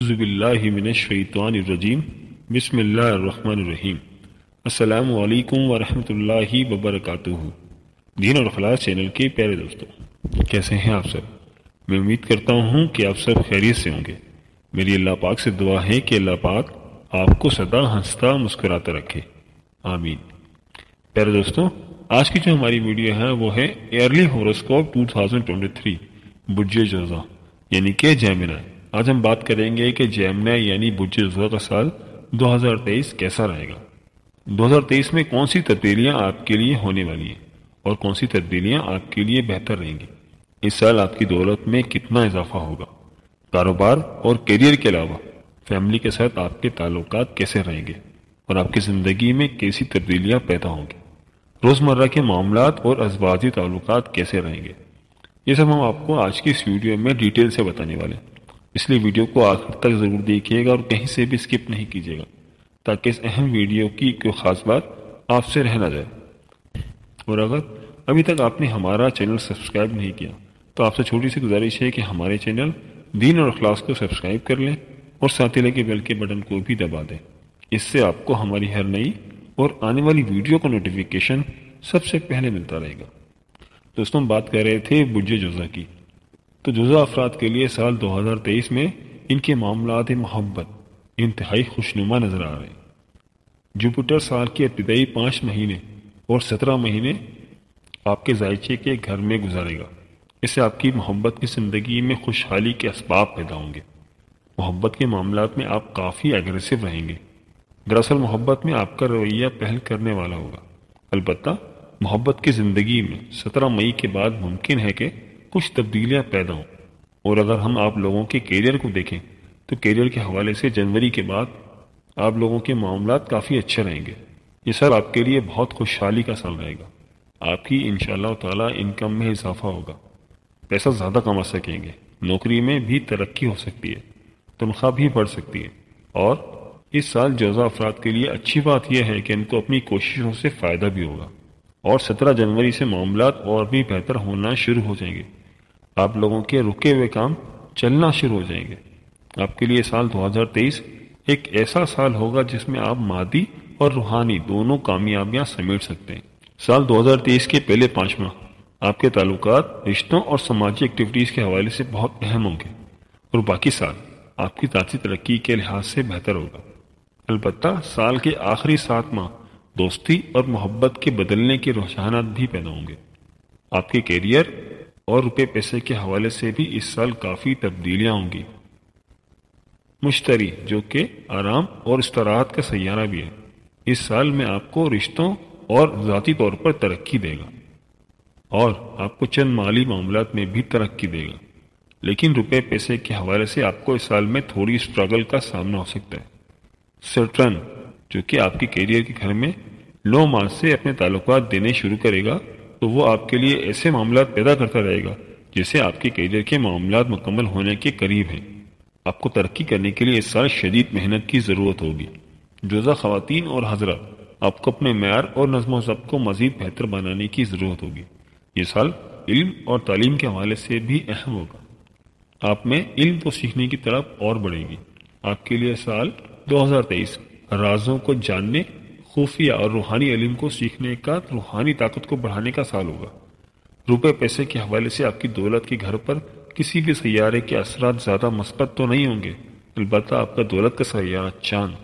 اعوذ باللہ من الشیطان الرجیم بسم اللہ الرحمن الرحیم السلام علیکم ورحمۃ اللہ وبرکاتہ۔ دین اور اخلاص چینل کے پیارے دوستوں، کیسے ہیں آپ سب؟ میں امید کرتا ہوں کہ آپ سب خیریت سے ہوں گے۔ میری اللہ پاک سے دعا ہے کہ اللہ پاک آپ کو سدا ہنستا مسکراتا رکھے، آمین۔ پیارے دوستوں، آج کی جو ہماری ویڈیو ہے وہ ہے ایئرلی ہوراسکوپ 2023 برج جوزا یعنی کہ جیمنائی۔ آج ہم بات کریں گے کہ جیمنائی یعنی برج جوزا کا سال 2023 کیسا رہے گا۔ 2023 میں کون سی تبدیلیاں آپ کے لیے ہونے والی ہیں اور کون سی تبدیلیاں آپ کے لیے بہتر رہیں گی۔ اس سال آپ کی دولت میں کتنا اضافہ ہوگا، کاروبار اور کیریئر کے علاوہ فیملی کے ساتھ آپ کے تعلقات کیسے رہیں گے اور آپ کی زندگی میں کیسی تبدیلیاں پیدا ہوں گی، روزمرہ کے معاملات اور ازواجی تعلقات کیسے رہیں گے۔ یہ سب ہم آپ کو آج کی اس ویڈیو میں ڈیٹیل سے بتانے والے ہیں، اس لیے ویڈیو کو آخر تک ضرور دیکھیے گا اور کہیں سے بھی اسکپ نہیں کیجیے گا تاکہ اس اہم ویڈیو کی کوئی خاص بات آپ سے رہ نہ جائے۔ اور اگر ابھی تک آپ نے ہمارا چینل سبسکرائب نہیں کیا تو آپ سے چھوٹی سی گزارش ہے کہ ہمارے چینل دین اور اخلاص کو سبسکرائب کر لیں اور ساتھ ہی لگے بیل کے بٹن کو بھی دبا دیں۔ اس سے آپ کو ہماری ہر نئی اور آنے والی ویڈیو کا نوٹیفیکیشن سب سے پہلے ملتا رہے گا۔ دوستوں، ہم بات کر رہے تھے برج جوزا کی۔ تو جوزا افراد کے لیے سال 2023 میں ان کے معاملات محبت انتہائی خوشنما نظر آ رہے ہیں۔ جوپیٹر سال کے ابتدائی 5 مہینے اور 17 مہینے آپ کے ذائچے کے گھر میں گزارے گا۔ اس سے آپ کی محبت کی زندگی میں خوشحالی کے اسباب پیدا ہوں گے۔ محبت کے معاملات میں آپ کافی اگریسو رہیں گے۔ دراصل محبت میں آپ کا رویہ پہل کرنے والا ہوگا۔ البتہ محبت کی زندگی میں 17 مئی کے بعد ممکن ہے کہ کچھ تبدیلیاں پیدا ہوں۔ اور اگر ہم آپ لوگوں کے کیریئر کو دیکھیں تو کیریئر کے حوالے سے جنوری کے بعد آپ لوگوں کے معاملات کافی اچھے رہیں گے۔ یہ سال آپ کے لیے بہت خوشحالی کا سال رہے گا۔ آپ کی انشاءاللہ تعالی انکم میں اضافہ ہوگا، پیسہ زیادہ کما سکیں گے، نوکری میں بھی ترقی ہو سکتی ہے، تنخواہ بھی بڑھ سکتی ہے۔ اور اس سال جوزا افراد کے لیے اچھی بات یہ ہے کہ ان کو اپنی کوششوں سے فائدہ بھی ہوگا اور 17 جنوری سے معاملات اور بھی بہتر ہونا شروع ہو جائیں گے۔ آپ لوگوں کے رکے ہوئے کام چلنا شروع ہو جائیں گے۔ آپ کے لیے سال 2023 ایک ایسا سال ہوگا جس میں آپ مادی اور روحانی دونوں کامیابیاں سمیٹ سکتے ہیں۔ سال 2023 کے پہلے 5 ماہ آپ کے تعلقات، رشتوں اور سماجی ایکٹیویٹیز کے حوالے سے بہت اہم ہوں گے اور باقی سال آپ کی ذاتی ترقی کے لحاظ سے بہتر ہوگا۔ البتہ سال کے آخری 7 ماہ دوستی اور محبت کے بدلنے کے رجحانات بھی پیدا ہوں گے۔ آپ کے کیریئر اور روپے پیسے کے حوالے سے بھی اس سال کافی تبدیلیاں ہوں گی۔ مشتری جو کہ آرام اور استراحت کا سیارہ بھی ہے، اس سال میں آپ کو رشتوں اور ذاتی طور پر ترقی دے گا اور آپ کو چند مالی معاملات میں بھی ترقی دے گا۔ لیکن روپے پیسے کے حوالے سے آپ کو اس سال میں تھوڑی اسٹرگل کا سامنا ہو سکتا ہے۔ سیٹرن جو کہ آپ کے کیریئر کے گھر میں 9 ماہ سے اپنے تعلقات دینے شروع کرے گا، تو وہ آپ کے لیے ایسے معاملات پیدا کرتا رہے گا جیسے آپ کے کیریئر کے معاملات مکمل ہونے کے قریب ہیں۔ آپ کو ترقی کرنے کے لیے اس سال شدید محنت کی ضرورت ہوگی۔ جوزا خواتین اور حضرات، آپ کو اپنے معیار اور نظم و ضبط کو مزید بہتر بنانے کی ضرورت ہوگی۔ یہ سال علم اور تعلیم کے حوالے سے بھی اہم ہوگا۔ آپ میں علم کو سیکھنے کی طرف اور بڑھے گی۔ آپ کے لیے سال 2023 رازوں کو جاننے، خفیہ اور روحانی علم کو سیکھنے کا، روحانی طاقت کو بڑھانے کا سال ہوگا۔ روپے پیسے کے حوالے سے آپ کی دولت کے گھر پر کسی بھی سیارے کے اثرات زیادہ مثبت تو نہیں ہوں گے۔ البتہ آپ کا دولت کا سیارہ چاند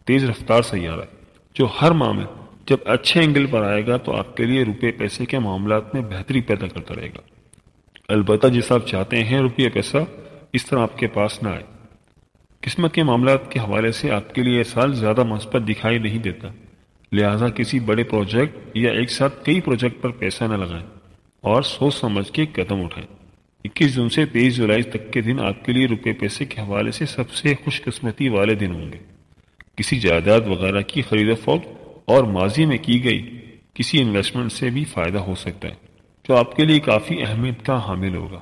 تیز رفتار سیارہ ہے جو ہر ماہ میں جب اچھے اینگل پر آئے گا تو آپ کے لیے روپے پیسے کے معاملات میں بہتری پیدا کرتا رہے گا۔ البتہ جس آپ چاہتے ہیں روپے پیسہ اس طرح آپ کے پاس نہ آئے۔ قسمت کے معاملات کے حوالے سے آپ کے لیے یہ سال زیادہ مثبت دکھائی نہیں دیتا، لہذا کسی بڑے پروجیکٹ یا ایک ساتھ کئی پروجیکٹ پر پیسہ نہ لگائیں اور سوچ سمجھ کے قدم اٹھائیں۔ 21 جون سے 23 جولائی تک کے دن آپ کے لیے روپے پیسے کے حوالے سے سب سے خوش قسمتی والے دن ہوں گے۔ کسی جائیداد وغیرہ کی خرید و فروخت اور ماضی میں کی گئی کسی انویسٹمنٹ سے بھی فائدہ ہو سکتا ہے جو آپ کے لیے کافی اہمیت کا حامل ہوگا۔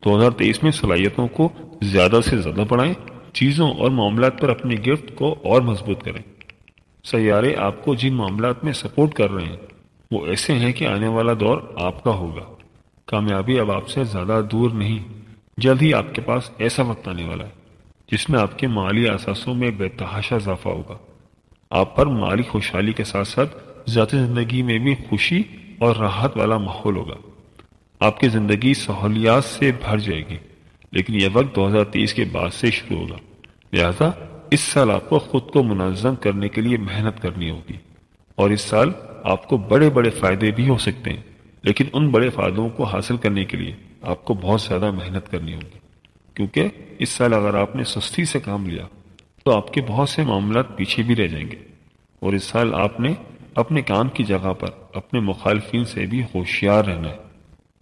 2023 میں صلاحیتوں کو زیادہ سے زیادہ بڑھائیں، چیزوں اور معاملات پر اپنی گرفت کو اور مضبوط کریں۔ سیارے آپ کو جن معاملات میں سپورٹ کر رہے ہیں وہ ایسے ہیں کہ آنے والا دور آپ کا ہوگا۔ کامیابی اب آپ سے زیادہ دور نہیں، جلد ہی آپ کے پاس ایسا وقت آنے والا ہے جس میں آپ کے مالی اثاثوں میں بے تحاشا اضافہ ہوگا۔ آپ پر مالی خوشحالی کے ساتھ ساتھ ذاتی زندگی میں بھی خوشی اور راحت والا ماحول ہوگا۔ آپ کی زندگی سہولیات سے بھر جائے گی، لیکن یہ وقت 2023 کے بعد سے شروع ہوگا، لہذا اس سال آپ کو خود کو منظم کرنے کے لیے محنت کرنی ہوگی۔ اور اس سال آپ کو بڑے بڑے فائدے بھی ہو سکتے ہیں، لیکن ان بڑے فائدوں کو حاصل کرنے کے لیے آپ کو بہت زیادہ محنت کرنی ہوگی، کیونکہ اس سال اگر آپ نے سستی سے کام لیا تو آپ کے بہت سے معاملات پیچھے بھی رہ جائیں گے۔ اور اس سال آپ نے اپنے کام کی جگہ پر اپنے مخالفین سے بھی ہوشیار رہنا ہے۔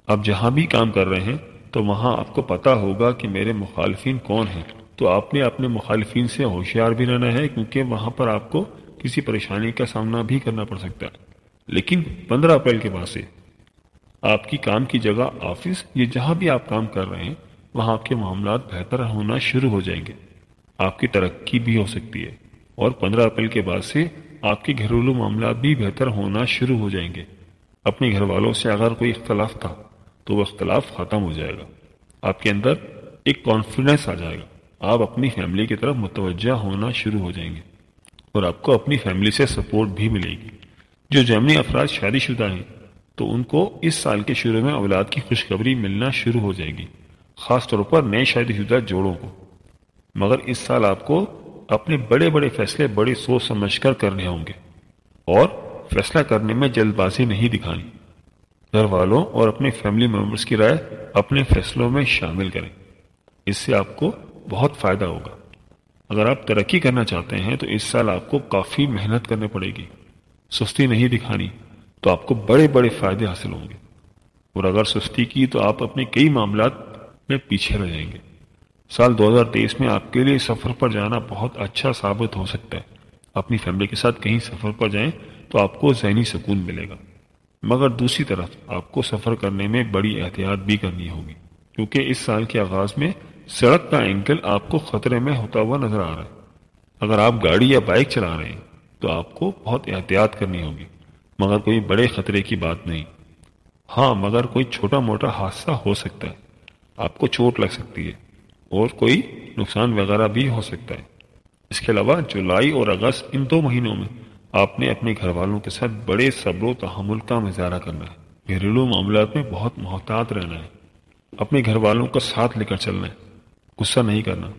آپ جہاں بھی کام کر رہے ہیں تو وہاں آپ کو پتا ہوگا کہ میرے مخالفین کون ہیں، تو آپ نے اپنے مخالفین سے ہوشیار بھی رہنا ہے، کیونکہ وہاں پر آپ کو کسی پریشانی کا سامنا بھی کرنا پڑ سکتا ہے۔ لیکن 15 اپریل کے بعد سے آپ کی کام کی جگہ، آفس یا جہاں بھی آپ کام کر رہے ہیں، وہاں آپ کے معاملات بہتر ہونا شروع ہو جائیں گے، آپ کی ترقی بھی ہو سکتی ہے۔ اور 15 اپریل کے بعد سے آپ کے گھریلو معاملات بھی بہتر ہونا شروع ہو جائیں گے۔ اپنے گھر والوں سے اگر کوئی اختلاف تھا تو وہ اختلاف ختم ہو جائے گا، آپ کے اندر ایک کانفیڈنس آ جائے گا، آپ اپنی فیملی کی طرف متوجہ ہونا شروع ہو جائیں گے، اور آپ کو اپنی فیملی سے سپورٹ بھی ملے گی۔ جو جیمنی افراد شادی شدہ ہیں تو ان کو اس سال کے شروع میں اولاد کی خوشخبری ملنا شروع ہو جائے گی، خاص طور پر نئے شادی شدہ جوڑوں کو۔ مگر اس سال آپ کو اپنے بڑے بڑے فیصلے بڑی سوچ سمجھ کر کرنے ہوں گے، اور فیصلہ کرنے میں جلد بازی نہیں دکھانی۔ گھر والوں اور اپنے فیملی ممبرز کی رائے اپنے فیصلوں میں شامل کریں، اس سے آپ کو بہت فائدہ ہوگا۔ اگر آپ ترقی کرنا چاہتے ہیں تو اس سال آپ کو کافی محنت کرنے پڑے گی، سستی نہیں دکھانی، تو آپ کو بڑے بڑے فائدے حاصل ہوں گے۔ اور اگر سستی کی تو آپ اپنے کئی معاملات میں پیچھے رہ جائیں گے۔ سال 2023 میں آپ کے لیے سفر پر جانا بہت اچھا ثابت ہو سکتا ہے۔ اپنی فیملی کے ساتھ کہیں سفر پر جائیں تو آپ کو ذہنی سکون ملے گا، مگر دوسری طرف آپ کو سفر کرنے میں بڑی احتیاط بھی کرنی ہوگی، کیونکہ اس سال کے آغاز میں سڑک کا اینگل آپ کو خطرے میں ہوتا ہوا نظر آ رہا ہے۔ اگر آپ گاڑی یا بائک چلا رہے ہیں تو آپ کو بہت احتیاط کرنی ہوگی، مگر کوئی بڑے خطرے کی بات نہیں۔ ہاں، مگر کوئی چھوٹا موٹا حادثہ ہو سکتا ہے، آپ کو چوٹ لگ سکتی ہے اور کوئی نقصان وغیرہ بھی ہو سکتا ہے۔ اس کے علاوہ جولائی اور اگست، ان 2 مہینوں میں آپ نے اپنے گھر والوں کے ساتھ بڑے صبر و تحمل کا مظاہرہ کرنا ہے۔ گھریلو معاملات میں بہت محتاط رہنا ہے، اپنے گھر والوں کا ساتھ لے کر چلنا ہے، غصہ نہیں کرنا،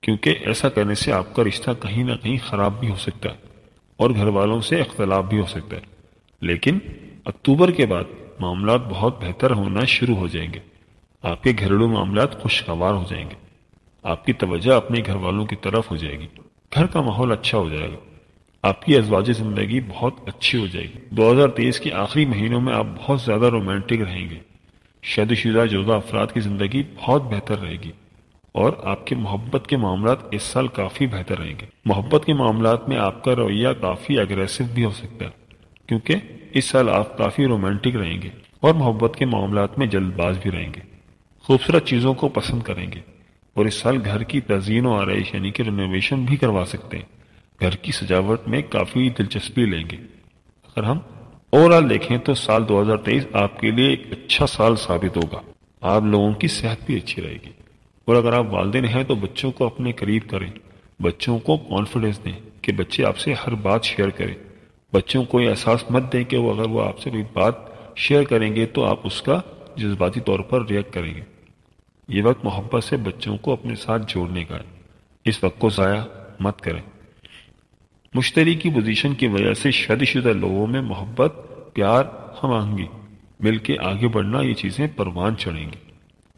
کیونکہ ایسا کرنے سے آپ کا رشتہ کہیں نہ کہیں خراب بھی ہو سکتا ہے اور گھر والوں سے اختلاف بھی ہو سکتا ہے۔ لیکن اکتوبر کے بعد معاملات بہت بہتر ہونا شروع ہو جائیں گے، آپ کے گھریلو معاملات خوشگوار ہو جائیں گے، آپ کی توجہ اپنے گھر والوں کی طرف ہو جائے گی، گھر کا ماحول اچھا ہو جائے گا، آپ کی ازواجی زندگی بہت اچھی ہو جائے گی۔ 2023 کے آخری مہینوں میں آپ بہت زیادہ رومانٹک رہیں گے، شادی شدہ جوڑا افراد کی زندگی بہت بہتر رہے گی، اور آپ کے محبت کے معاملات اس سال کافی بہتر رہیں گے۔ محبت کے معاملات میں آپ کا رویہ کافی اگریسو بھی ہو سکتا ہے، کیونکہ اس سال آپ کافی رومانٹک رہیں گے اور محبت کے معاملات میں جلد باز بھی رہیں گے، خوبصورت چیزوں کو پسند کریں گے، اور اس سال گھر کی تزئین و آرائش یعنی کہ رینوویشن بھی کروا سکتے ہیں، گھر کی سجاوٹ میں کافی دلچسپی لیں گے۔ اگر ہم اوورآل دیکھیں تو سال 2023 آپ کے لیے ایک اچھا سال ثابت ہوگا، آپ لوگوں کی صحت بھی اچھی رہے گی، اور اگر آپ والدین ہیں تو بچوں کو اپنے قریب کریں، بچوں کو کانفیڈنس دیں کہ بچے آپ سے ہر بات شیئر کریں، بچوں کو یہ احساس مت دیں کہ اگر وہ آپ سے کوئی بات شیئر کریں گے تو آپ اس کا جذباتی طور پر ریئیکٹ کریں گے۔ یہ وقت محبت سے بچوں کو اپنے ساتھ جوڑنے کا ہے، اس وقت کو ضائع مت کریں۔ مشتری کی پوزیشن کی وجہ سے شادی شدہ لوگوں میں محبت، پیار، ہم آہنگی، مل کے آگے بڑھنا، یہ چیزیں پروان چڑھیں گی،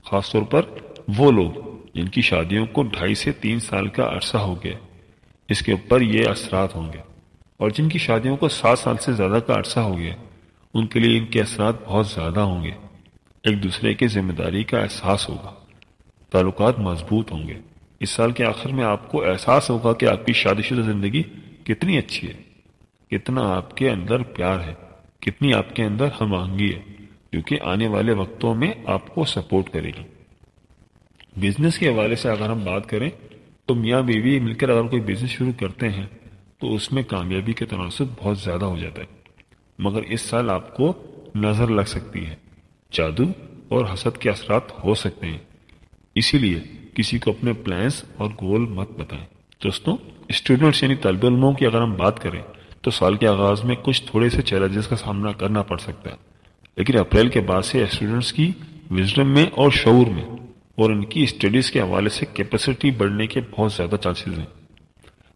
خاص طور پر وہ لوگ جن کی شادیوں کو 2.5 سے 3 سال کا عرصہ ہو گیا، اس کے اوپر یہ اثرات ہوں گے، اور جن کی شادیوں کو 7 سال سے زیادہ کا عرصہ ہو گیا ان کے لیے ان کے اثرات بہت زیادہ ہوں گے۔ ایک دوسرے کی ذمہ داری کا احساس ہوگا، تعلقات مضبوط ہوں گے۔ اس سال کے آخر میں آپ کو احساس ہوگا کہ آپ کی شادی شدہ زندگی کتنی اچھی ہے، کتنا آپ کے اندر پیار ہے، کتنی آپ کے اندر ہم آہنگی ہے، کیونکہ آنے والے وقتوں میں آپ کو سپورٹ کرے گی۔ بزنس کے حوالے سے اگر ہم بات کریں تو میاں بیوی مل کر اگر کوئی بزنس شروع کرتے ہیں تو اس میں کامیابی کے تناسب بہت زیادہ ہو جاتا ہے، مگر اس سال آپ کو نظر لگ سکتی ہے، جادو اور حسد کے اثرات ہو سکتے ہیں، اسی لیے کسی کو اپنے پلانس اور گول مت بتائیں۔ دوستوں، اسٹوڈنٹس یعنی طالب علموں کی اگر ہم بات کریں تو سال کے آغاز میں کچھ تھوڑے سے چیلنجز کا سامنا کرنا پڑ سکتا ہے، لیکن اپریل کے بعد سے اسٹوڈنٹس کی وزڈم میں اور شعور میں اور ان کی اسٹڈیز کے حوالے سے کیپیسٹی بڑھنے کے بہت زیادہ چانسز ہیں۔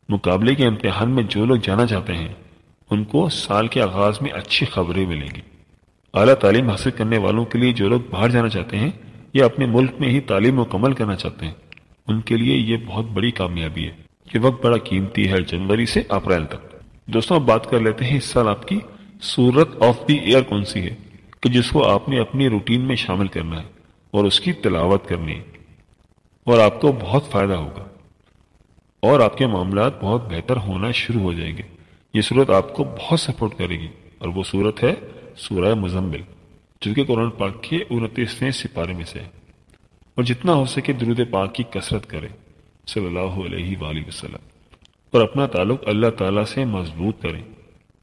مقابلے کے امتحان میں جو لوگ جانا چاہتے ہیں ان کو سال کے آغاز میں اچھی خبریں ملیں گی۔ اعلیٰ تعلیم حاصل کرنے والوں کے لیے جو لوگ باہر جانا چاہتے ہیں یا اپنے ملک میں ہی تعلیم مکمل کرنا چاہتے ہیں ان کے لیے یہ بہت بڑی کامیابی ہے۔ یہ وقت بڑا قیمتی ہے، جنوری سے اپریل تک۔ دوستوں، اب بات کر لیتے ہیں اس سال آپ کی سورت آف دی ایئر کون سی ہے کہ جس کو آپ نے اپنی روٹین میں شامل کرنا ہے اور اس کی تلاوت کرنی ہے، اور آپ کو بہت فائدہ ہوگا اور آپ کے معاملات بہت بہتر ہونا شروع ہو جائیں گے۔ یہ صورت آپ کو بہت سپورٹ کرے گی، اور وہ صورت ہے سورہ مزمل، جو کہ قرآن پاک کے 29ویں سپارے میں سے ہے۔ اور جتنا ہو سکے درود پاک کی کثرت کرے صلی اللہ علیہ وآلہ وسلم، اور اپنا تعلق اللہ تعالیٰ سے مضبوط کریں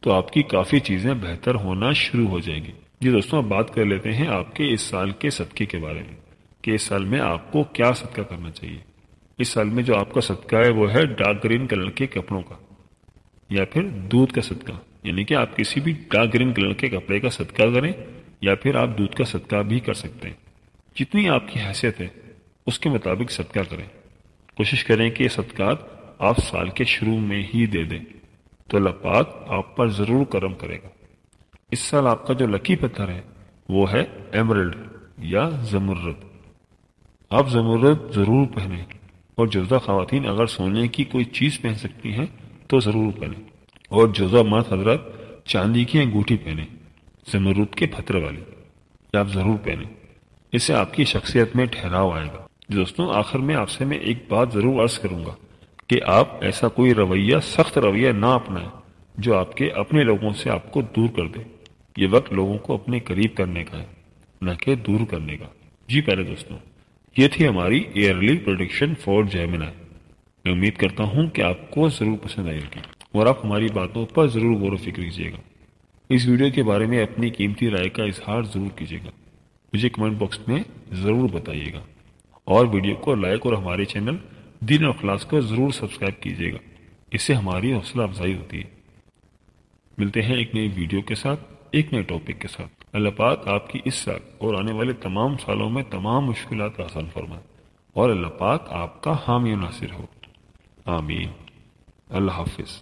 تو آپ کی کافی چیزیں بہتر ہونا شروع ہو جائیں گی۔ جی دوستوں، اب بات کر لیتے ہیں آپ کے اس سال کے صدقے کے بارے میں کہ اس سال میں آپ کو کیا صدقہ کرنا چاہیے۔ اس سال میں جو آپ کا صدقہ ہے وہ ہے ڈارک گرین کلر کے کپڑوں کا یا پھر دودھ کا صدقہ، یعنی کہ آپ کسی بھی ڈارک گرین کلر کے کپڑے کا صدقہ کریں یا پھر آپ دودھ کا صدقہ بھی کر سکتے ہیں۔ جتنی آپ کی حیثیت ہے اس کے مطابق صدقہ کریں۔ کوشش کریں کہ یہ صدقات آپ سال کے شروع میں ہی دے دیں تو اللہ پاک آپ پر ضرور کرم کرے گا۔ اس سال آپ کا جو لکی پتھر ہے وہ ہے ایمرلڈ یا زمرد۔ آپ زمرد ضرور پہنیں، اور جوزہ خواتین اگر سونے کی کوئی چیز پہن سکتی ہیں تو ضرور پہنیں، اور جوزہ مرد حضرات چاندی کی انگوٹھی پہنیں زمرد کے پتھر والی، آپ ضرور پہنیں۔ اس سے آپ کی شخصیت میں ٹھہراؤ آئے گا۔ دوستوں، آخر میں آپ سے میں ایک بات ضرور عرض کروں گا کہ آپ ایسا کوئی رویہ، سخت رویہ نہ اپنائیں جو آپ کے اپنے لوگوں سے آپ کو دور کر دے۔ یہ وقت لوگوں کو اپنے قریب کرنے کا ہے، نہ کہ دور کرنے کا۔ جی پیارے دوستوں، یہ تھی ہماری ایئرلی پریڈکشن فار جیمنائی۔ میں امید کرتا ہوں کہ آپ کو ضرور پسند آئے گی اور آپ ہماری باتوں پر ضرور غور و فکر کیجیے گا۔ اس ویڈیو کے بارے میں اپنی قیمتی رائے کا اظہار ضرور کیجیے گا، مجھے کمنٹ باکس میں ضرور بتائیے گا، اور ویڈیو کو لائک اور ہمارے چینل دین اور اخلاص کو ضرور سبسکرائب کیجیے گا، اس سے ہماری حوصلہ افزائی ہوتی ہے۔ ملتے ہیں ایک نئی ویڈیو کے ساتھ، ایک نئے ٹاپک کے ساتھ۔ اللہ پاک آپ کی اس سال اور آنے والے تمام سالوں میں تمام مشکلات آسان فرمائے، اور اللہ پاک آپ کا حامی و ناصر ہو، آمین۔ اللہ حافظ۔